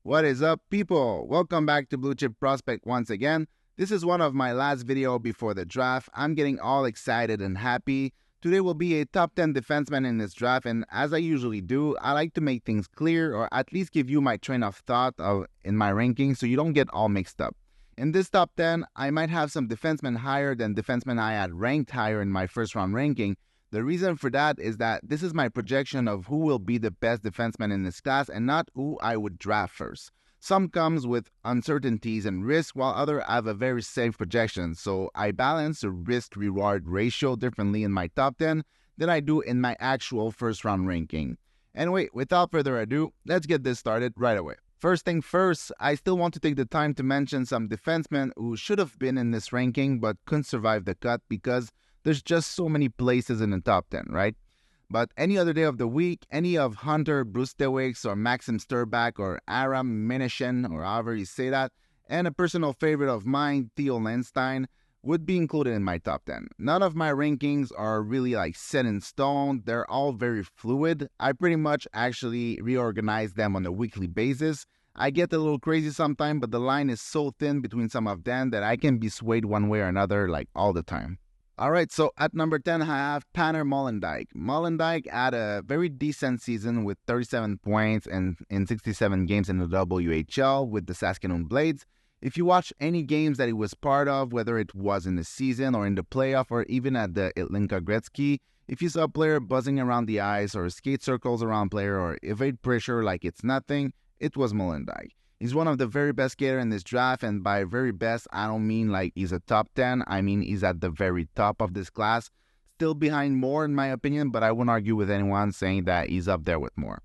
What is up, people? Welcome back to Blue Chip Prospect once again. This is one of my last video before the draft. I'm getting all excited and happy. Today will be a top 10 defenseman in this draft, and as I usually do, I like to make things clear or at least give you my train of thought in my ranking so you don't get all mixed up. In this top 10, I might have some defensemen higher than defensemen I had ranked higher in my first round ranking. The reason for that is that this is my projection of who will be the best defenseman in this class and not who I would draft first. Some comes with uncertainties and risk, while others have a very safe projection, so I balance the risk-reward ratio differently in my top 10 than I do in my actual first-round ranking. Anyway, without further ado, let's get this started right away. First thing first, I still want to take the time to mention some defensemen who should have been in this ranking but couldn't survive the cut because there's just so many places in the top 10, right? But any other day of the week, any of Hunter Brustewicz or Maxim Sturbach or Aram Minishin, or however you say that, and a personal favorite of mine, Theo Lenstein, would be included in my top 10. None of my rankings are really like set in stone. They're all very fluid. I pretty much actually reorganize them on a weekly basis. I get a little crazy sometimes, but the line is so thin between some of them that I can be swayed one way or another like all the time. Alright, so at number 10, I have Tanner Molendyk. Molendyk had a very decent season with 37 points and in 67 games in the WHL with the Saskatoon Blades. If you watch any games that he was part of, whether it was in the season or in the playoff or even at the Itlinka Gretzky, if you saw a player buzzing around the ice or skate circles around player or evade pressure like it's nothing, it was Molendyk. He's one of the very best skaters in this draft, and by very best, I don't mean like he's a top 10. I mean he's at the very top of this class. Still behind Moore in my opinion, but I wouldn't argue with anyone saying that he's up there with Moore.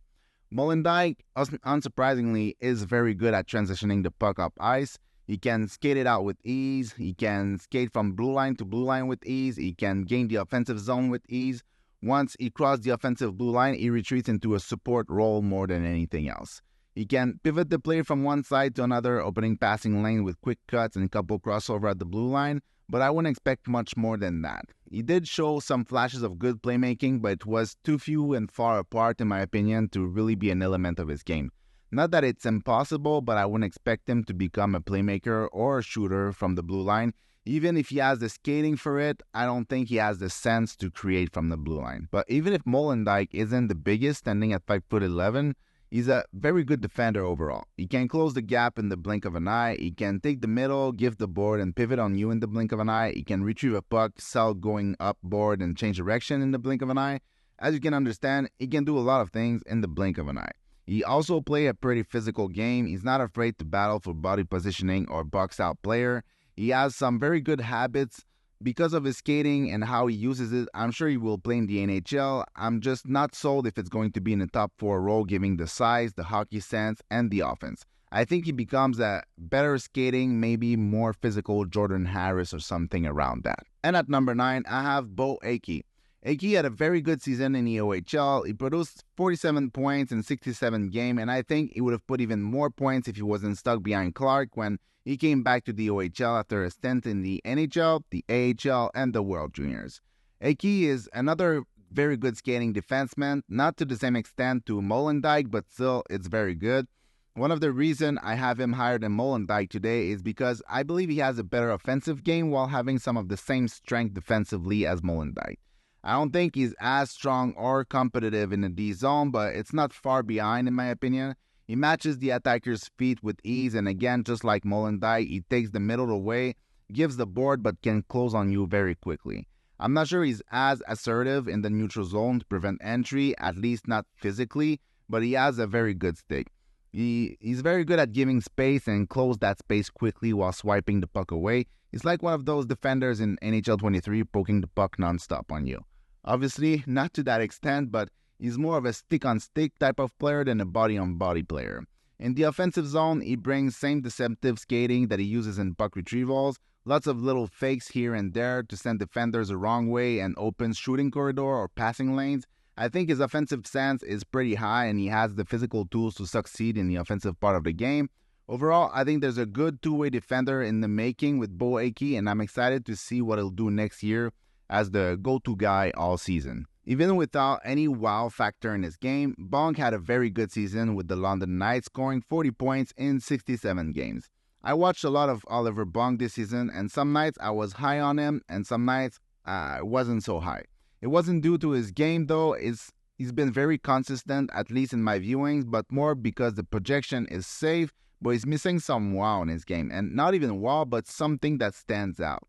Molendyk, unsurprisingly, is very good at transitioning the puck up ice. He can skate it out with ease. He can skate from blue line to blue line with ease. He can gain the offensive zone with ease. Once he crosses the offensive blue line, he retreats into a support role more than anything else. He can pivot the play from one side to another, opening passing lane with quick cuts and a couple crossover at the blue line, but I wouldn't expect much more than that. He did show some flashes of good playmaking, but it was too few and far apart in my opinion to really be an element of his game. Not that it's impossible, but I wouldn't expect him to become a playmaker or a shooter from the blue line. Even if he has the skating for it, I don't think he has the sense to create from the blue line. But even if Molendyk isn't the biggest, standing at 5'11", he's a very good defender overall. He can close the gap in the blink of an eye. He can take the middle, give the board, and pivot on you in the blink of an eye. He can retrieve a puck, sell going up board, and change direction in the blink of an eye. As you can understand, he can do a lot of things in the blink of an eye. He also plays a pretty physical game. He's not afraid to battle for body positioning or box out player. He has some very good habits. Because of his skating and how he uses it, I'm sure he will play in the NHL. I'm just not sold if it's going to be in the top 4 role, given the size, the hockey sense, and the offense. I think he becomes a better skating, maybe more physical Jordan Harris or something around that. And at number 9, I have Beau Akey. Akey had a very good season in the OHL. He produced 47 points in 67 games, and I think he would have put even more points if he wasn't stuck behind Clark when he came back to the OHL after a stint in the NHL, the AHL, and the World Juniors. Akey is another very good skating defenseman, not to the same extent to Molendyk, but still it's very good. One of the reasons I have him higher than Molendyk today is because I believe he has a better offensive game while having some of the same strength defensively as Molendyk. I don't think he's as strong or competitive in the D zone, but it's not far behind in my opinion. He matches the attacker's feet with ease, and again, just like Molendyk, he takes the middle away, gives the board, but can close on you very quickly. I'm not sure he's as assertive in the neutral zone to prevent entry, at least not physically, but he has a very good stick. He's very good at giving space and close that space quickly while swiping the puck away. He's like one of those defenders in NHL 23 poking the puck nonstop on you. Obviously, not to that extent, but he's more of a stick-on-stick type of player than a body-on-body player. In the offensive zone, he brings same deceptive skating that he uses in puck retrievals, lots of little fakes here and there to send defenders the wrong way and open shooting corridor or passing lanes. I think his offensive sense is pretty high and he has the physical tools to succeed in the offensive part of the game. Overall, I think there's a good two-way defender in the making with Beau Akey, and I'm excited to see what he'll do next year as the go-to guy all season. Even without any wow factor in his game, Bonk had a very good season with the London Knights, scoring 40 points in 67 games. I watched a lot of Oliver Bonk this season, and some nights I was high on him, and some nights I wasn't so high. It wasn't due to his game though, he's been very consistent, at least in my viewings, but more because the projection is safe, but he's missing some wow in his game, and not even wow, but something that stands out.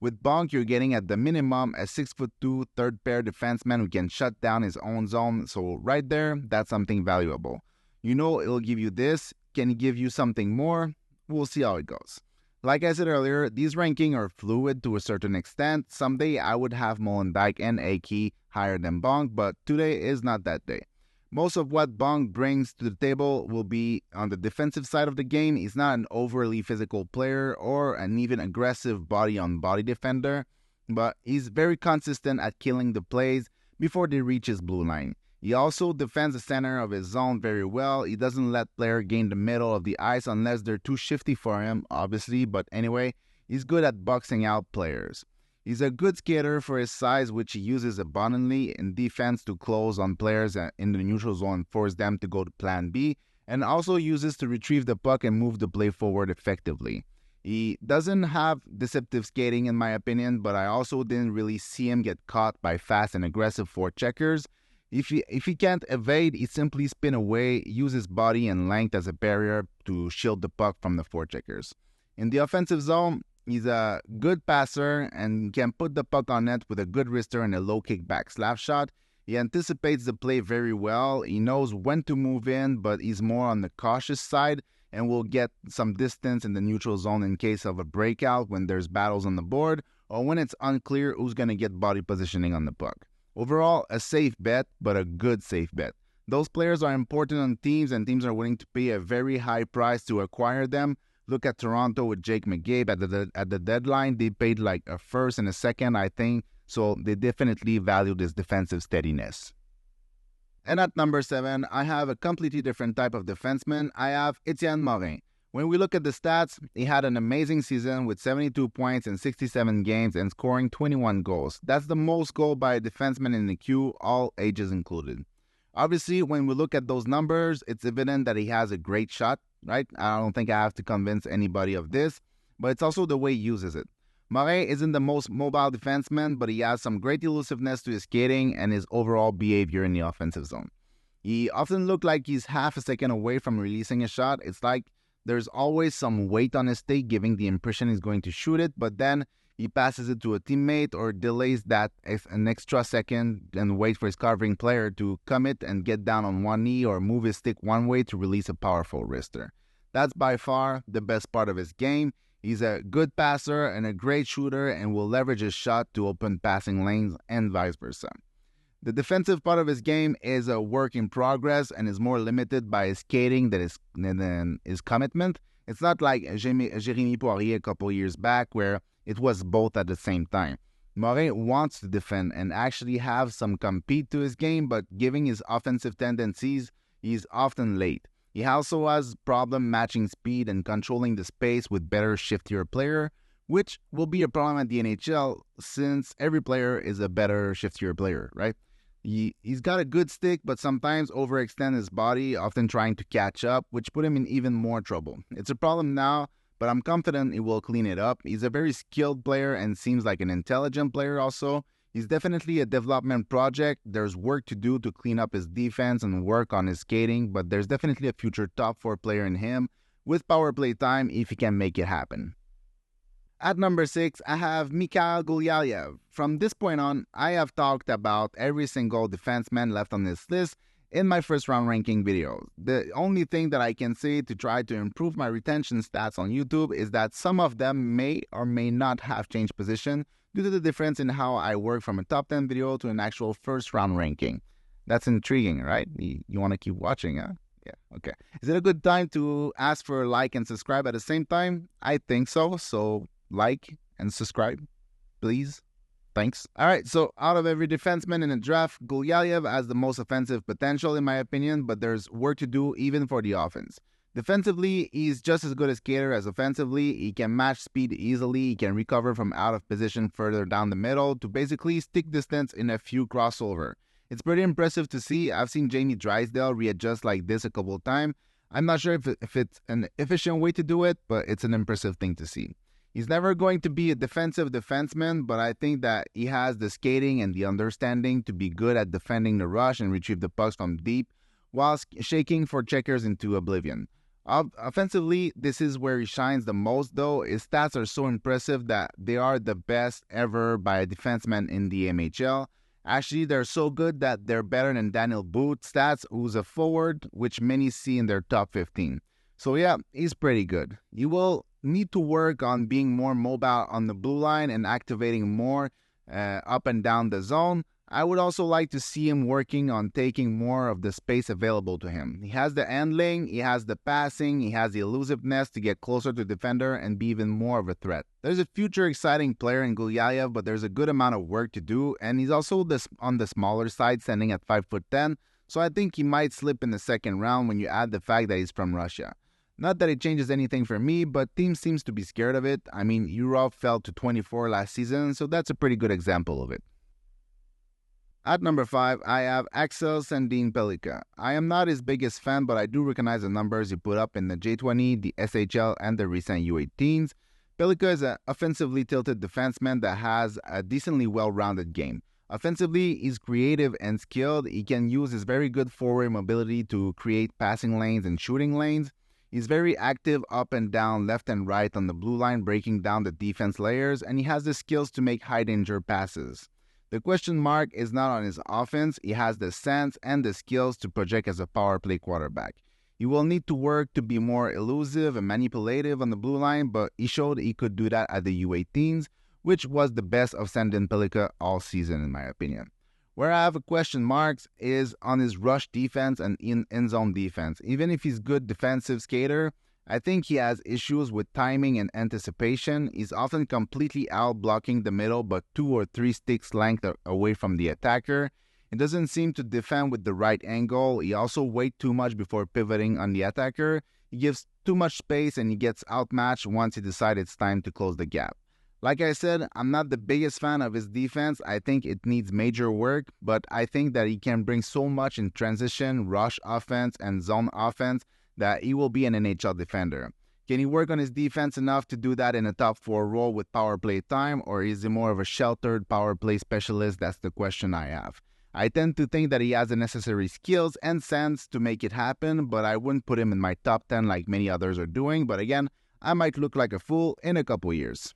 With Bonk, you're getting at the minimum a 6'2" third pair defenseman who can shut down his own zone. So right there, that's something valuable. You know it'll give you this. Can it give you something more? We'll see how it goes. Like I said earlier, these rankings are fluid to a certain extent. Someday I would have Molendyk and Akey higher than Bonk, but today is not that day. Most of what Bonk brings to the table will be on the defensive side of the game. He's not an overly physical player or an even aggressive body-on-body defender, but he's very consistent at killing the plays before they reach his blue line. He also defends the center of his zone very well. He doesn't let players gain the middle of the ice unless they're too shifty for him, obviously, but anyway, he's good at boxing out players. He's a good skater for his size, which he uses abundantly in defense to close on players in the neutral zone and force them to go to plan B, and also uses to retrieve the puck and move the play forward effectively. He doesn't have deceptive skating in my opinion, but I also didn't really see him get caught by fast and aggressive forecheckers. If he can't evade, he simply spin away, use his body and length as a barrier to shield the puck from the forecheckers. In the offensive zone, he's a good passer and can put the puck on net with a good wrister and a low kickback slap shot. He anticipates the play very well. He knows when to move in, but he's more on the cautious side and will get some distance in the neutral zone in case of a breakout when there's battles on the board or when it's unclear who's going to get body positioning on the puck. Overall, a safe bet, but a good safe bet. Those players are important on teams, and teams are willing to pay a very high price to acquire them. Look at Toronto with Jake McCabe at the deadline. They paid like a first and a second, I think, so they definitely value this defensive steadiness. And at number 7, I have a completely different type of defenseman. I have Etienne Morin. When we look at the stats, he had an amazing season with 72 points in 67 games and scoring 21 goals. That's the most goal by a defenseman in the Q, all ages included. Obviously, when we look at those numbers, it's evident that he has a great shot, right? I don't think I have to convince anybody of this, but it's also the way he uses it. Morin isn't the most mobile defenseman, but he has some great elusiveness to his skating and his overall behavior in the offensive zone. He often looks like he's half a second away from releasing a shot. It's like there's always some weight on his stick, giving the impression he's going to shoot it, but then he passes it to a teammate or delays that an extra second and wait for his covering player to commit and get down on one knee or move his stick one way to release a powerful wrister. That's by far the best part of his game. He's a good passer and a great shooter and will leverage his shot to open passing lanes and vice versa. The defensive part of his game is a work in progress and is more limited by his skating than his commitment. It's not like Jérémy Poirier a couple years back where it was both at the same time. Morin wants to defend and actually have some compete to his game, but given his offensive tendencies, he's often late. He also has problem matching speed and controlling the space with better shiftier player, which will be a problem at the NHL since every player is a better shiftier player, right? He's got a good stick, but sometimes overextend his body, often trying to catch up, which put him in even more trouble. It's a problem now, but I'm confident he will clean it up. He's a very skilled player and seems like an intelligent player also. He's definitely a development project. There's work to do to clean up his defense and work on his skating, but there's definitely a future top 4 player in him with power play time if he can make it happen. At number 6, I have Mikhail Gulyayev. From this point on, I have talked about every single defenseman left on this list in my first round ranking videos. The only thing that I can say to try to improve my retention stats on YouTube is that some of them may or may not have changed position due to the difference in how I work from a top 10 video to an actual first round ranking. That's intriguing, right? You want to keep watching, huh? Yeah, okay. Is it a good time to ask for a like and subscribe at the same time? I think so. So like and subscribe, please. Thanks. All right, so out of every defenseman in the draft, Gulyayev has the most offensive potential in my opinion, but there's work to do even for the offense. Defensively, he's just as good a skater as offensively. He can match speed easily. He can recover from out of position further down the middle to basically stick distance in a few crossover. It's pretty impressive to see. I've seen Jamie Drysdale readjust like this a couple of times. I'm not sure if it's an efficient way to do it, but it's an impressive thing to see. He's never going to be a defensive defenseman, but I think that he has the skating and the understanding to be good at defending the rush and retrieve the pucks from deep while shaking for checkers into oblivion. Offensively, this is where he shines the most, though. His stats are so impressive that they are the best ever by a defenseman in the MHL. Actually, they're so good that they're better than Daniel Booth's stats, who's a forward, which many see in their top 15. So yeah, he's pretty good. You will need to work on being more mobile on the blue line and activating more up and down the zone. I would also like to see him working on taking more of the space available to him. He has the handling, he has the passing, he has the elusiveness to get closer to the defender and be even more of a threat. There's a future exciting player in Gulyayev, but there's a good amount of work to do, and he's also on the smaller side, standing at 5'10", so I think he might slip in the second round when you add the fact that he's from Russia. Not that it changes anything for me, but team seems to be scared of it. I mean, Europe fell to 24 last season, so that's a pretty good example of it. At number 5, I have Axel Sandin Pellikka. I am not his biggest fan, but I do recognize the numbers he put up in the J20, the SHL, and the recent U18s. Pellikka is an offensively tilted defenseman that has a decently well-rounded game. Offensively, he's creative and skilled. He can use his very good forward mobility to create passing lanes and shooting lanes. He's very active up and down, left and right on the blue line, breaking down the defense layers, and he has the skills to make high-danger passes. The question mark is not on his offense. He has the sense and the skills to project as a power play quarterback. He will need to work to be more elusive and manipulative on the blue line, but he showed he could do that at the U18s, which was the best of Sandin Pellikka all season in my opinion. Where I have a question marks is on his rush defense and in-zone defense. Even if he's a good defensive skater, I think he has issues with timing and anticipation. He's often completely out blocking the middle but 2 or 3 sticks length away from the attacker. He doesn't seem to defend with the right angle. He also waits too much before pivoting on the attacker. He gives too much space and he gets outmatched once he decides it's time to close the gap. Like I said, I'm not the biggest fan of his defense. I think it needs major work, but I think that he can bring so much in transition, rush offense, and zone offense that he will be an NHL defender. Can he work on his defense enough to do that in a top 4 role with power play time, or is he more of a sheltered power play specialist? That's the question I have. I tend to think that he has the necessary skills and sense to make it happen, but I wouldn't put him in my top 10 like many others are doing, but again, I might look like a fool in a couple years.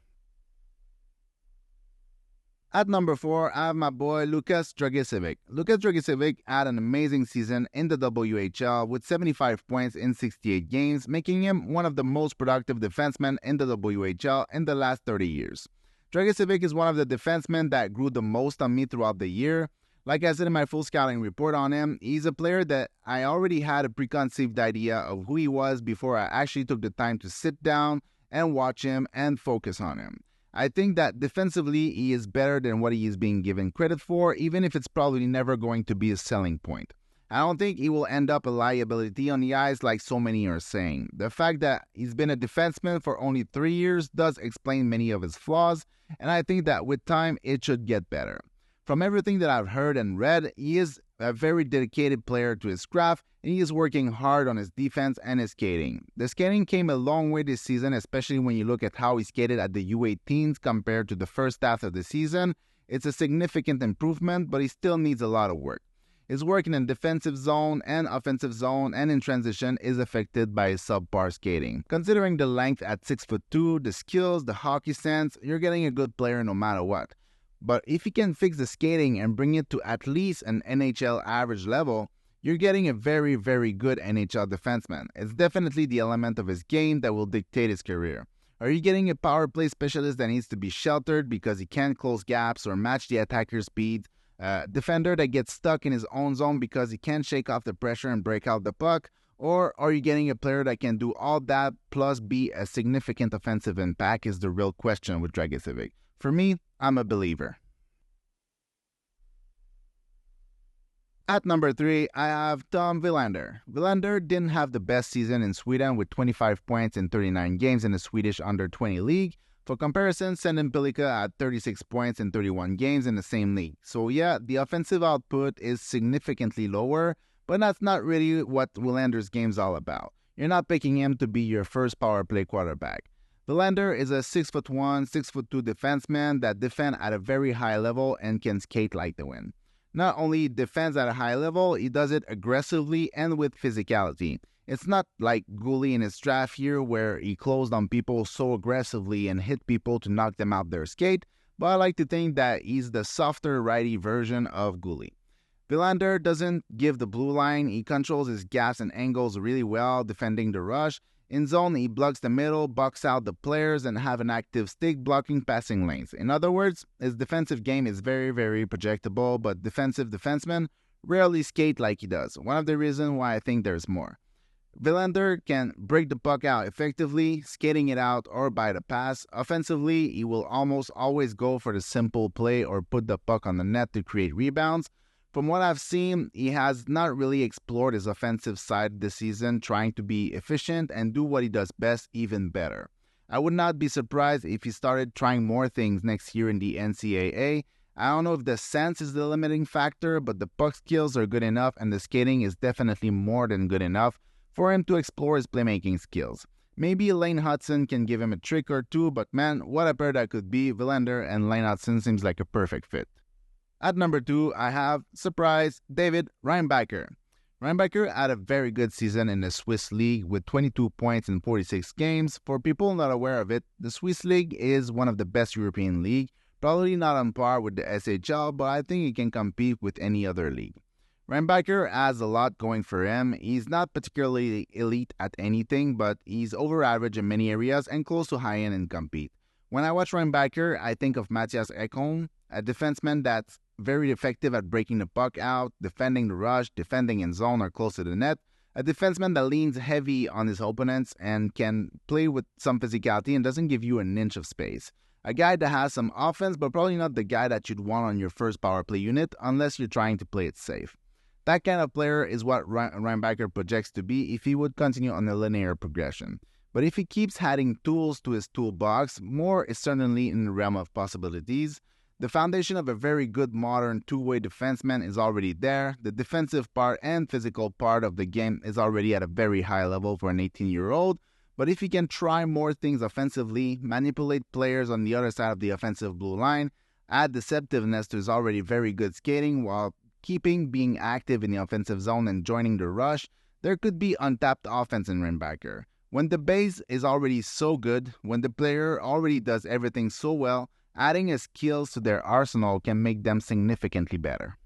At number 4, I have my boy Lukas Dragicevic. Lukas Dragicevic had an amazing season in the WHL with 75 points in 68 games, making him one of the most productive defensemen in the WHL in the last 30 years. Dragicevic is one of the defensemen that grew the most on me throughout the year. Like I said in my full scouting report on him, he's a player that I already had a preconceived idea of who he was before I actually took the time to sit down and watch him and focus on him. I think that defensively, he is better than what he is being given credit for, even if it's probably never going to be a selling point. I don't think he will end up a liability on the ice like so many are saying. The fact that he's been a defenseman for only 3 years does explain many of his flaws, and I think that with time, it should get better. From everything that I've heard and read, he is a very dedicated player to his craft, and he is working hard on his defense and his skating. The skating came a long way this season, especially when you look at how he skated at the U18s compared to the first half of the season. It's a significant improvement, but he still needs a lot of work. His work in the defensive zone and offensive zone and in transition is affected by his subpar skating. Considering the length at 6'2", the skills, the hockey sense, you're getting a good player no matter what. But if he can fix the skating and bring it to at least an NHL average level, you're getting a very, very good NHL defenseman. It's definitely the element of his game that will dictate his career. Are you getting a power play specialist that needs to be sheltered because he can't close gaps or match the attacker's speed? Defender that gets stuck in his own zone because he can't shake off the pressure and break out the puck? Or are you getting a player that can do all that plus be a significant offensive impact is the real question with Dragicevic. For me, I'm a believer. At number 3, I have Tom Willander. Willander didn't have the best season in Sweden with 25 points in 39 games in the Swedish under-20 league. For comparison, Sandin Pellikka had 36 points in 31 games in the same league. So yeah, the offensive output is significantly lower, but that's not really what Willander's game is all about. You're not picking him to be your first power play quarterback. Willander is a 6'1", 6'2" defenseman that defends at a very high level and can skate like the wind. Not only defends at a high level, he does it aggressively and with physicality. It's not like Gulyayev in his draft year where he closed on people so aggressively and hit people to knock them out their skate, but I like to think that he's the softer righty version of Gulyayev. Willander doesn't give the blue line, he controls his gaps and angles really well, defending the rush. In zone, he blocks the middle, bucks out the players, and have an active stick blocking passing lanes. In other words, his defensive game is very, very projectable, but defensive defensemen rarely skate like he does. One of the reasons why I think there's more. Willander can break the puck out effectively, skating it out or by the pass. Offensively, he will almost always go for the simple play or put the puck on the net to create rebounds. From what I've seen, he has not really explored his offensive side this season, trying to be efficient and do what he does best even better. I would not be surprised if he started trying more things next year in the NCAA. I don't know if the sense is the limiting factor, but the puck skills are good enough and the skating is definitely more than good enough for him to explore his playmaking skills. Maybe Lane Hudson can give him a trick or two, but man, what a pair that could be. Willander and Lane Hudson seems like a perfect fit. At number 2, I have, surprise, David Reinbacher. Reinbacher had a very good season in the Swiss League with 22 points in 46 games. For people not aware of it, the Swiss League is one of the best European league, probably not on par with the SHL, but I think he can compete with any other league. Reinbacher has a lot going for him. He's not particularly elite at anything, but he's over average in many areas and close to high-end and compete. When I watch Reinbacher, I think of Matthias Ekholm, a defenseman that's very effective at breaking the puck out, defending the rush, defending in zone or close to the net. A defenseman that leans heavy on his opponents and can play with some physicality and doesn't give you an inch of space. A guy that has some offense, but probably not the guy that you'd want on your first power play unit unless you're trying to play it safe. That kind of player is what Reinbacher projects to be if he would continue on a linear progression. But if he keeps adding tools to his toolbox, more is certainly in the realm of possibilities. The foundation of a very good modern two-way defenseman is already there. The defensive part and physical part of the game is already at a very high level for an 18-year-old. But if he can try more things offensively, manipulate players on the other side of the offensive blue line, add deceptiveness to his already very good skating while keeping being active in the offensive zone and joining the rush, there could be untapped offense in Reinbacher. When the base is already so good, when the player already does everything so well, adding his skills to their arsenal can make them significantly better.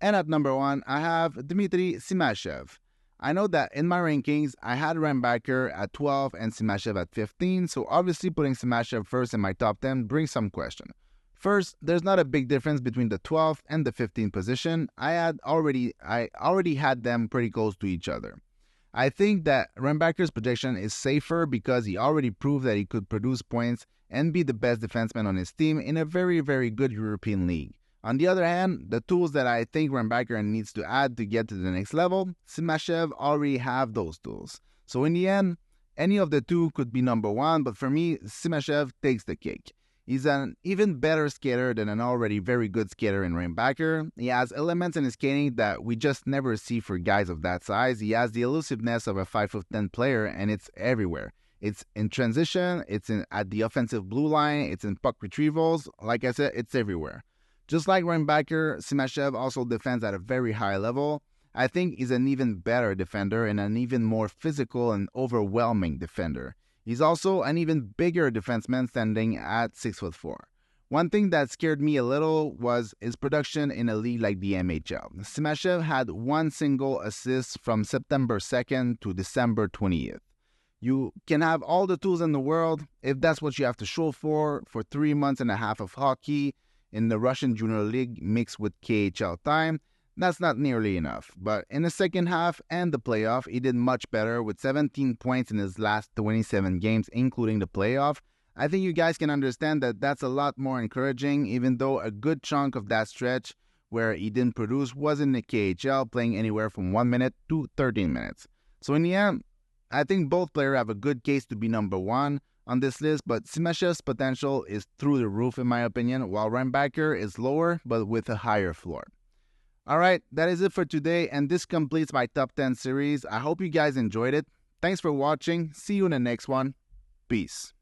And at number 1, I have Dmitri Simashev. I know that in my rankings, I had Reinbacher at 12 and Simashev at 15, so obviously putting Simashev first in my top 10 brings some question. First, there's not a big difference between the 12th and the 15th position. I already had them pretty close to each other. I think that Reinbacher's projection is safer because he already proved that he could produce points and be the best defenseman on his team in a very, very good European league. On the other hand, the tools that I think Reinbacher needs to add to get to the next level, Simashev already have those tools. So in the end, any of the two could be number 1, but for me, Simashev takes the cake. He's an even better skater than an already very good skater in Reinbacher. He has elements in his skating that we just never see for guys of that size. He has the elusiveness of a 5'10" player, and it's everywhere. It's in transition, at the offensive blue line, it's in puck retrievals. Like I said, it's everywhere. Just like Reinbacher, Simashev also defends at a very high level. I think he's an even better defender and an even more physical and overwhelming defender. He's also an even bigger defenseman standing at 6'4". One thing that scared me a little was his production in a league like the NHL. Simashev had 1 single assist from September 2nd to December 20th. You can have all the tools in the world. If that's what you have to show for 3 months and a half of hockey in the Russian Junior League mixed with KHL time, that's not nearly enough. But in the second half and the playoff, he did much better with 17 points in his last 27 games, including the playoff. I think you guys can understand that that's a lot more encouraging, even though a good chunk of that stretch where he didn't produce was in the KHL, playing anywhere from 1 minute to 13 minutes. So in the end, I think both players have a good case to be number one on this list, but Simashev's potential is through the roof in my opinion, while Reinbacher is lower but with a higher floor. Alright, that is it for today, and this completes my top 10 series. I hope you guys enjoyed it. Thanks for watching. See you in the next one. Peace.